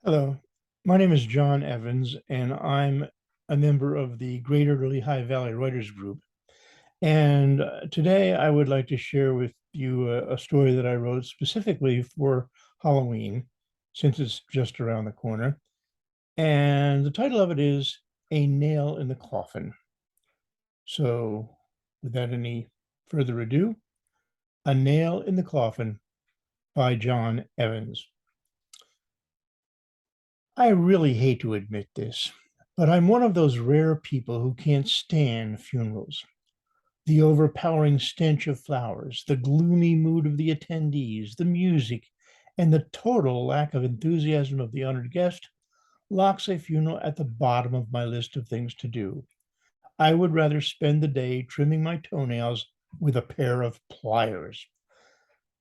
Hello, my name is John Evans, and I'm a member of the Greater Lehigh Valley Writers Group. And today I would like to share with you a story that I wrote specifically for Halloween, since it's just around the corner. And the title of it is A Nail in the Coffin. So, without any further ado, A Nail in the Coffin by John Evans. I really hate to admit this, but I'm one of those rare people who can't stand funerals. The overpowering stench of flowers, the gloomy mood of the attendees, the music, and the total lack of enthusiasm of the honored guest locks a funeral at the bottom of my list of things to do. I would rather spend the day trimming my toenails with a pair of pliers.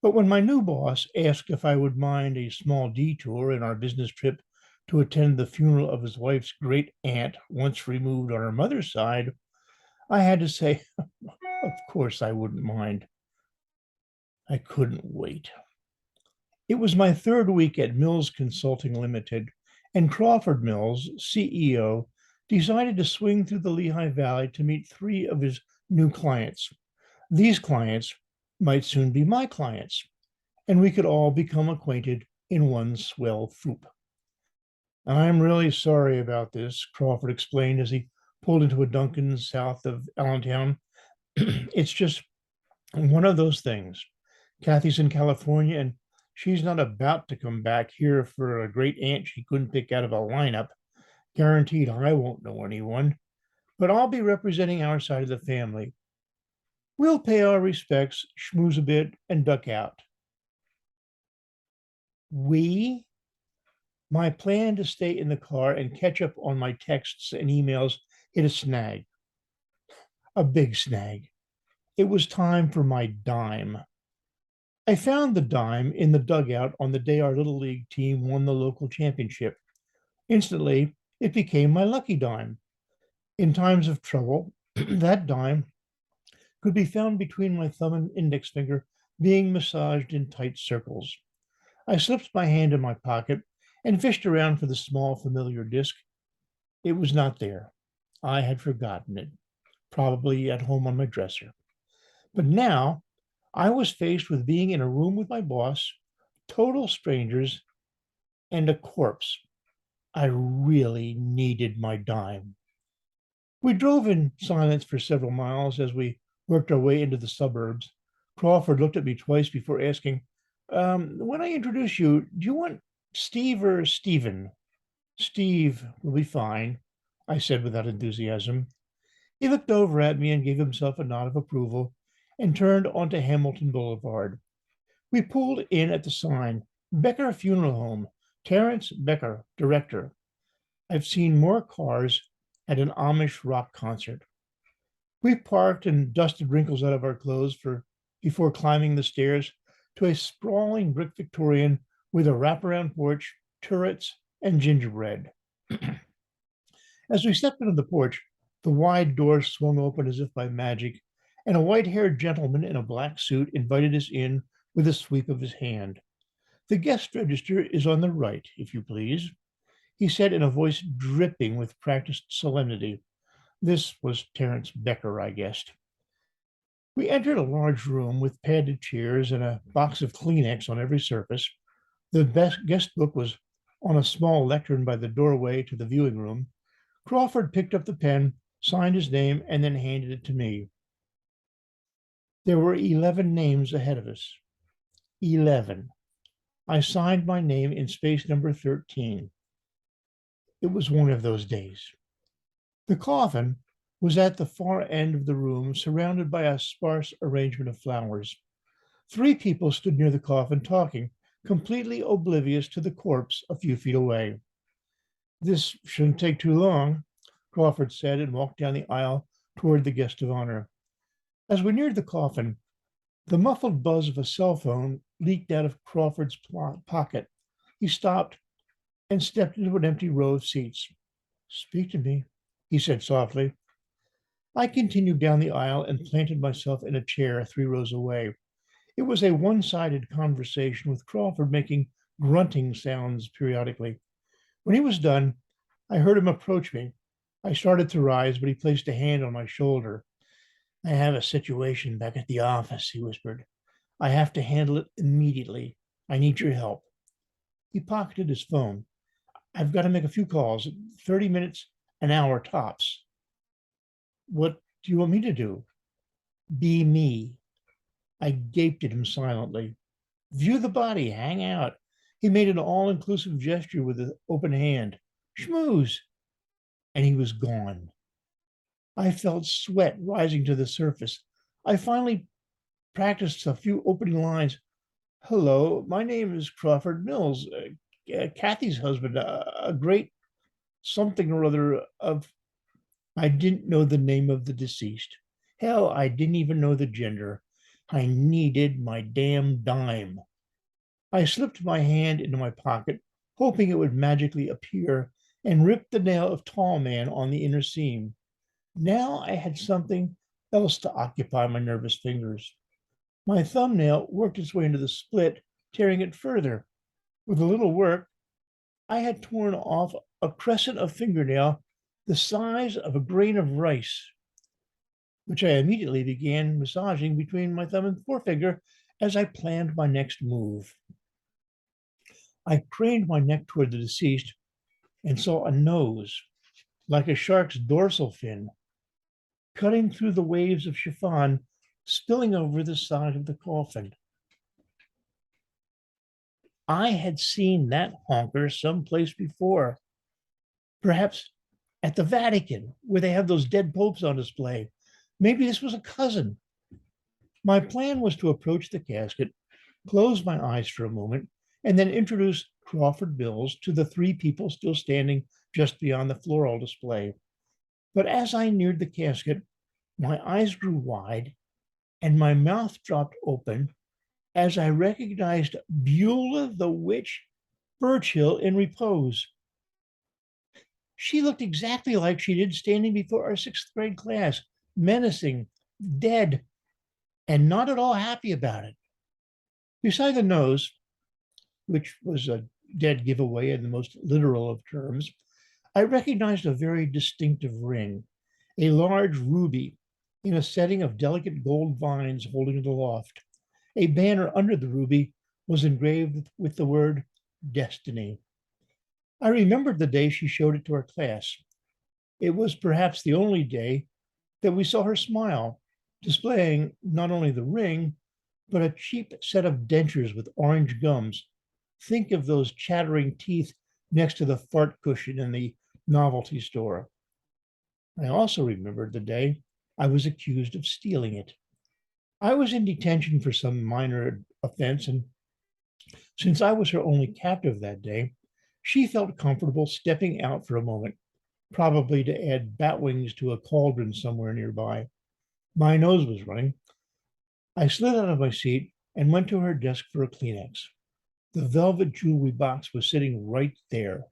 But when my new boss asked if I would mind a small detour in our business trip to attend the funeral of his wife's great aunt, once removed on her mother's side, I had to say, of course I wouldn't mind. I couldn't wait. It was my third week at Mills Consulting Limited, and Crawford Mills, CEO, decided to swing through the Lehigh Valley to meet three of his new clients. These clients might soon be my clients, and we could all become acquainted in one swell swoop. I'm really sorry about this, Crawford explained as he pulled into a Dunkin' south of Allentown. It's just one of those things. Kathy's in California and she's not about to come back here for a great aunt she couldn't pick out of a lineup. Guaranteed I won't know anyone, but I'll be representing our side of the family. We'll pay our respects, schmooze a bit, and duck out. We My plan to stay in the car and catch up on my texts and emails hit a snag, a big snag. It was time for my dime. I found the dime in the dugout on the day our little league team won the local championship. Instantly, it became my lucky dime. In times of trouble, that dime could be found between my thumb and index finger, being massaged in tight circles. I slipped my hand in my pocket and fished around for the small familiar disc. It was not there. I had forgotten it, probably at home on my dresser. But now I was faced with being in a room with my boss, total strangers, and a corpse. I really needed my dime. We drove in silence for several miles as we worked our way into the suburbs. Crawford looked at me twice before asking, when I introduce you, do you want Steve or Stephen? Steve will be fine, I said without enthusiasm. He looked over at me and gave himself a nod of approval and turned onto Hamilton Boulevard. We pulled in at the sign, Becker Funeral Home, Terrence Becker, director. I've seen more cars at an Amish rock concert. We parked and dusted wrinkles out of our clothes before climbing the stairs to a sprawling brick Victorian with a wraparound porch, turrets, and gingerbread. As we stepped into the porch, the wide door swung open as if by magic, and a white haired gentleman in a black suit invited us in with a sweep of his hand. The guest register is on the right, if you please, he said in a voice dripping with practiced solemnity. This was Terence Becker, I guessed. We entered a large room with padded chairs and a box of Kleenex on every surface. The best guest book was on a small lectern by the doorway to the viewing room. Crawford picked up the pen, signed his name, and then handed it to me. There were 11 names ahead of us. 11. I signed my name in space number 13. It was one of those days. The coffin was at the far end of the room, surrounded by a sparse arrangement of flowers. Three people stood near the coffin talking, completely oblivious to the corpse a few feet away. This shouldn't take too long, Crawford said and walked down the aisle toward the guest of honor. As we neared the coffin, the muffled buzz of a cell phone leaked out of Crawford's pocket. He stopped and stepped into an empty row of seats. Speak to me, he said softly. I continued down the aisle and planted myself in a chair 3 rows away. It was a one sided conversation with Crawford making grunting sounds periodically. When he was done, I heard him approach me. I started to rise, but he placed a hand on my shoulder. I have a situation back at the office, he whispered. I have to handle it immediately. I need your help. He pocketed his phone. I've got to make a few calls, 30 minutes, an hour tops. What do you want me to do? Be me. I gaped at him silently. View the body, hang out. He made an all inclusive gesture with an open hand. Schmooze. And he was gone. I felt sweat rising to the surface. I finally practiced a few opening lines. Hello, my name is Crawford Mills, Kathy's husband, a great something or other of. I didn't know the name of the deceased. Hell, I didn't even know the gender. I needed my damn dime. I slipped my hand into my pocket, hoping it would magically appear, and ripped the nail of tall man on the inner seam. Now I had something else to occupy my nervous fingers. My thumbnail worked its way into the split, tearing it further. With a little work, I had torn off a crescent of fingernail the size of a grain of rice, which I immediately began massaging between my thumb and forefinger as I planned my next move. I craned my neck toward the deceased and saw a nose, like a shark's dorsal fin, cutting through the waves of chiffon spilling over the side of the coffin. I had seen that honker someplace before, perhaps at the Vatican, where they have those dead popes on display. Maybe this was a cousin. My plan was to approach the casket, close my eyes for a moment, and then introduce Crawford Mills to the three people still standing just beyond the floral display. But as I neared the casket, my eyes grew wide and my mouth dropped open as I recognized Beulah the Witch Birchill in repose. She looked exactly like she did standing before our sixth grade class, menacing, dead, and not at all happy about it. Beside the nose, which was a dead giveaway in the most literal of terms, I recognized a very distinctive ring, a large ruby in a setting of delicate gold vines holding it aloft. A banner under the ruby was engraved with the word destiny. I remembered the day she showed it to our class. It was perhaps the only day that we saw her smile, displaying not only the ring, but a cheap set of dentures with orange gums. Think of those chattering teeth next to the fart cushion in the novelty store. I also remembered the day I was accused of stealing it. I was in detention for some minor offense, and since I was her only captive that day, she felt comfortable stepping out for a moment, probably to add bat wings to a cauldron somewhere nearby. My nose was running. I slid out of my seat and went to her desk for a Kleenex. The velvet jewelry box was sitting right there.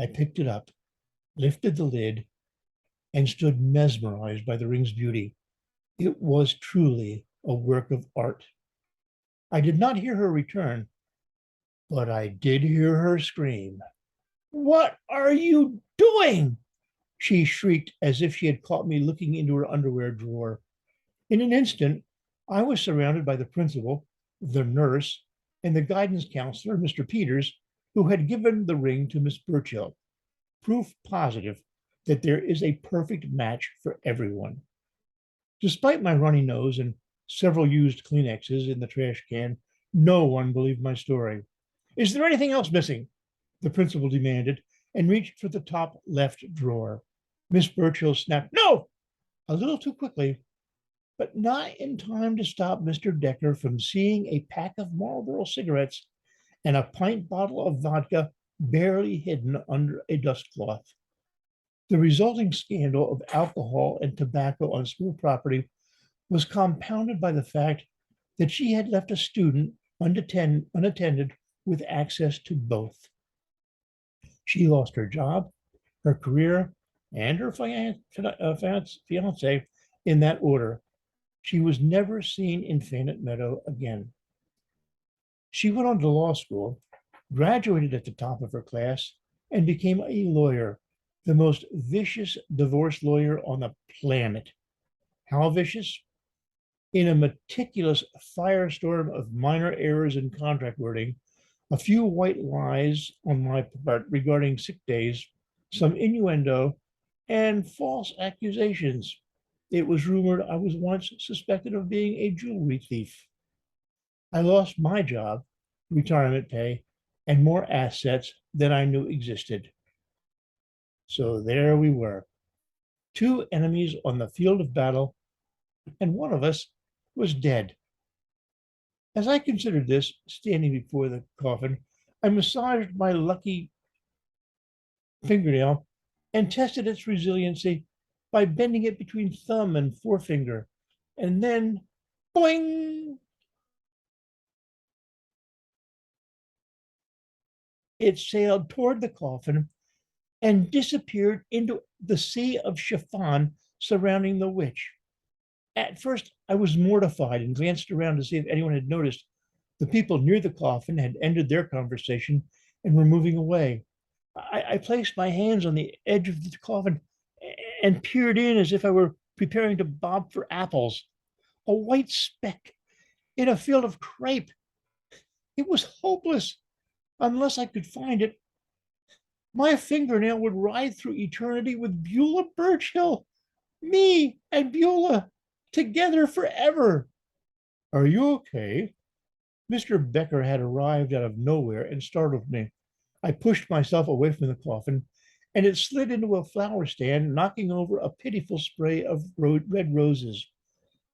I picked it up, lifted the lid, and stood mesmerized by the ring's beauty. It was truly a work of art. I did not hear her return, but I did hear her scream. What are you doing? She shrieked as if she had caught me looking into her underwear drawer. In an instant, I was surrounded by the principal, the nurse, and the guidance counselor, Mr. Peters, who had given the ring to Miss Burchill. Proof positive that there is a perfect match for everyone. Despite my runny nose and several used Kleenexes in the trash can, no one believed my story. Is there anything else missing? The principal demanded and reached for the top left drawer. Miss Burchill snapped, No! A little too quickly, but not in time to stop Mr. Decker from seeing a pack of Marlboro cigarettes and a pint bottle of vodka barely hidden under a dust cloth. The resulting scandal of alcohol and tobacco on school property was compounded by the fact that she had left a student unattended with access to both. She lost her job, her career, and her fiance in that order. She was never seen in Fannet Meadow again. She went on to law school, graduated at the top of her class, and became a lawyer, the most vicious divorce lawyer on the planet. How vicious? In a meticulous firestorm of minor errors in contract wording, a few white lies on my part regarding sick days, some innuendo, and false accusations. It was rumored I was once suspected of being a jewelry thief. I lost my job, retirement pay, and more assets than I knew existed. So there we were, two enemies on the field of battle, and one of us was dead. As I considered this, standing before the coffin, I massaged my lucky fingernail and tested its resiliency by bending it between thumb and forefinger. And then, boing, it sailed toward the coffin and disappeared into the sea of chiffon surrounding the witch. At first, I was mortified and glanced around to see if anyone had noticed. The people near the coffin had ended their conversation and were moving away. I placed my hands on the edge of the coffin and peered in as if I were preparing to bob for apples. A white speck in a field of crepe. It was hopeless. Unless I could find it, my fingernail would ride through eternity with Beulah Birchill. Me and Beulah together forever. Are you okay? Mr. Becker had arrived out of nowhere and startled me. I pushed myself away from the coffin, and it slid into a flower stand, knocking over a pitiful spray of red roses.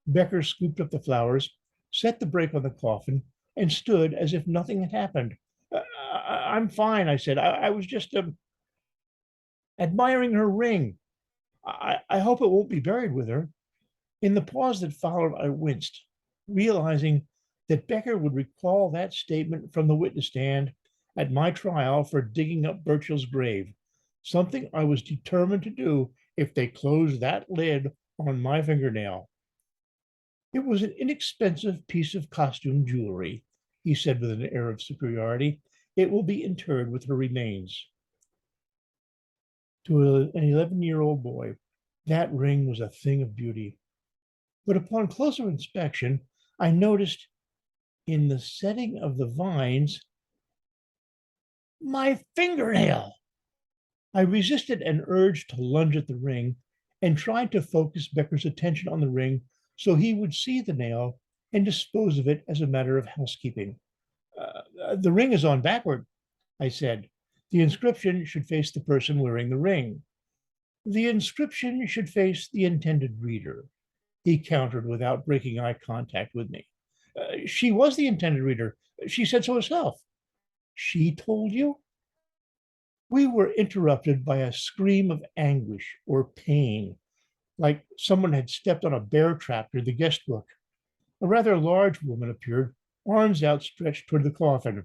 Becker scooped up the flowers, set the brake on the coffin, and stood as if nothing had happened. I'm fine, I said. I was just admiring her ring. I hope it won't be buried with her. In the pause that followed, I winced, realizing that Becker would recall that statement from the witness stand at my trial for digging up Burchell's grave, something I was determined to do if they closed that lid on my fingernail. It was an inexpensive piece of costume jewelry, he said with an air of superiority. It will be interred with her remains. To an 11-year-old boy, that ring was a thing of beauty. But upon closer inspection, I noticed in the setting of the vines my fingernail. I resisted an urge to lunge at the ring and tried to focus Becker's attention on the ring so he would see the nail and dispose of it as a matter of housekeeping. The ring is on backward, I said. The inscription should face the person wearing the ring. The inscription should face the intended reader, he countered without breaking eye contact with me. She was the intended reader. She said so herself. She told you? We were interrupted by a scream of anguish or pain, like someone had stepped on a bear trap near the guest book. A rather large woman appeared, arms outstretched toward the coffin.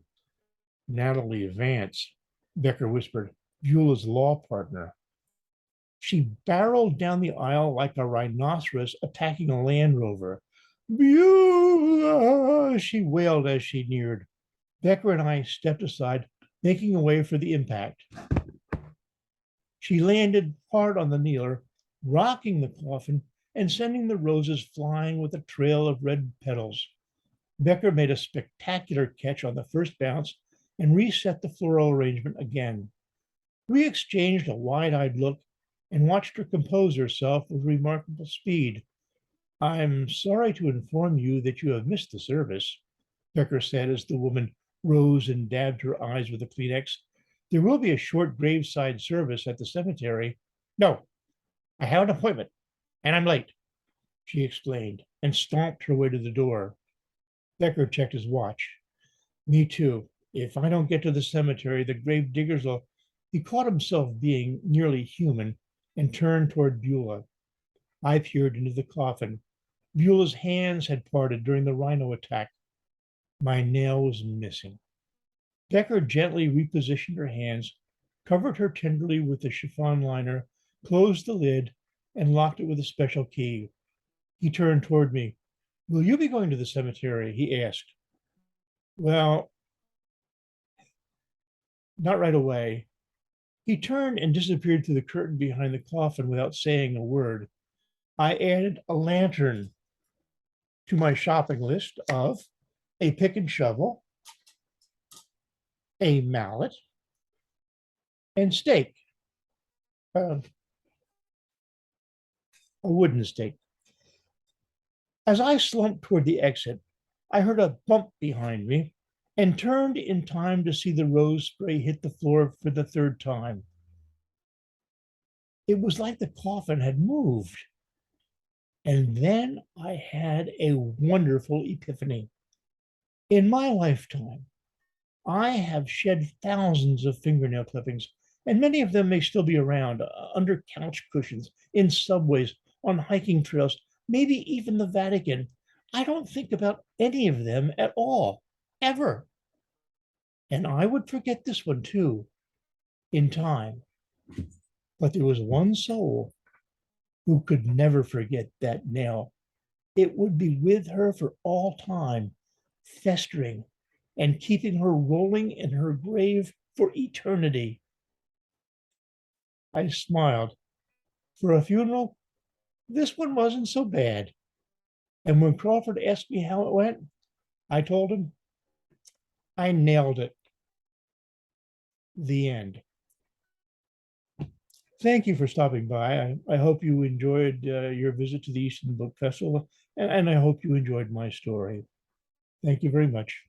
Natalie Vance, Becker whispered, Beulah's law partner. She barreled down the aisle like a rhinoceros attacking a Land Rover. Beulah, she wailed as she neared. Becker and I stepped aside, making a way for the impact. She landed hard on the kneeler, rocking the coffin and sending the roses flying with a trail of red petals. Becker made a spectacular catch on the first bounce and reset the floral arrangement again. We exchanged a wide-eyed look and watched her compose herself with remarkable speed. I'm sorry to inform you that you have missed the service, Becker said as the woman rose and dabbed her eyes with a Kleenex. There will be a short graveside service at the cemetery. No, I have an appointment, and I'm late, she explained, and stomped her way to the door. Becker checked his watch. Me too. If I don't get to the cemetery, the grave diggers will. He caught himself being nearly human and turned toward Beulah. I peered into the coffin. Beulah's hands had parted during the rhino attack. My nail was missing. Becker gently repositioned her hands, covered her tenderly with the chiffon liner, closed the lid, and locked it with a special key. He turned toward me. Will you be going to the cemetery? He asked. Well, not right away. He turned and disappeared through the curtain behind the coffin without saying a word. I added a lantern to my shopping list of a pick and shovel, a mallet, and stake, uh, a wooden stake. As I slumped toward the exit, I heard a bump behind me and turned in time to see the rose spray hit the floor for the third time. It was like the coffin had moved. And then I had a wonderful epiphany. In my lifetime, I have shed thousands of fingernail clippings, and many of them may still be around under couch cushions, in subways, on hiking trails, maybe even the Vatican. I don't think about any of them at all, ever. And I would forget this one too, in time. But there was one soul who could never forget that nail. It would be with her for all time, festering and keeping her rolling in her grave for eternity. I smiled. For a funeral, this one wasn't so bad. And when Crawford asked me how it went, I told him I nailed it. The end. Thank you for stopping by. I hope you enjoyed your visit to the Eastern Book Festival, and I hope you enjoyed my story. Thank you very much.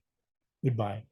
Goodbye.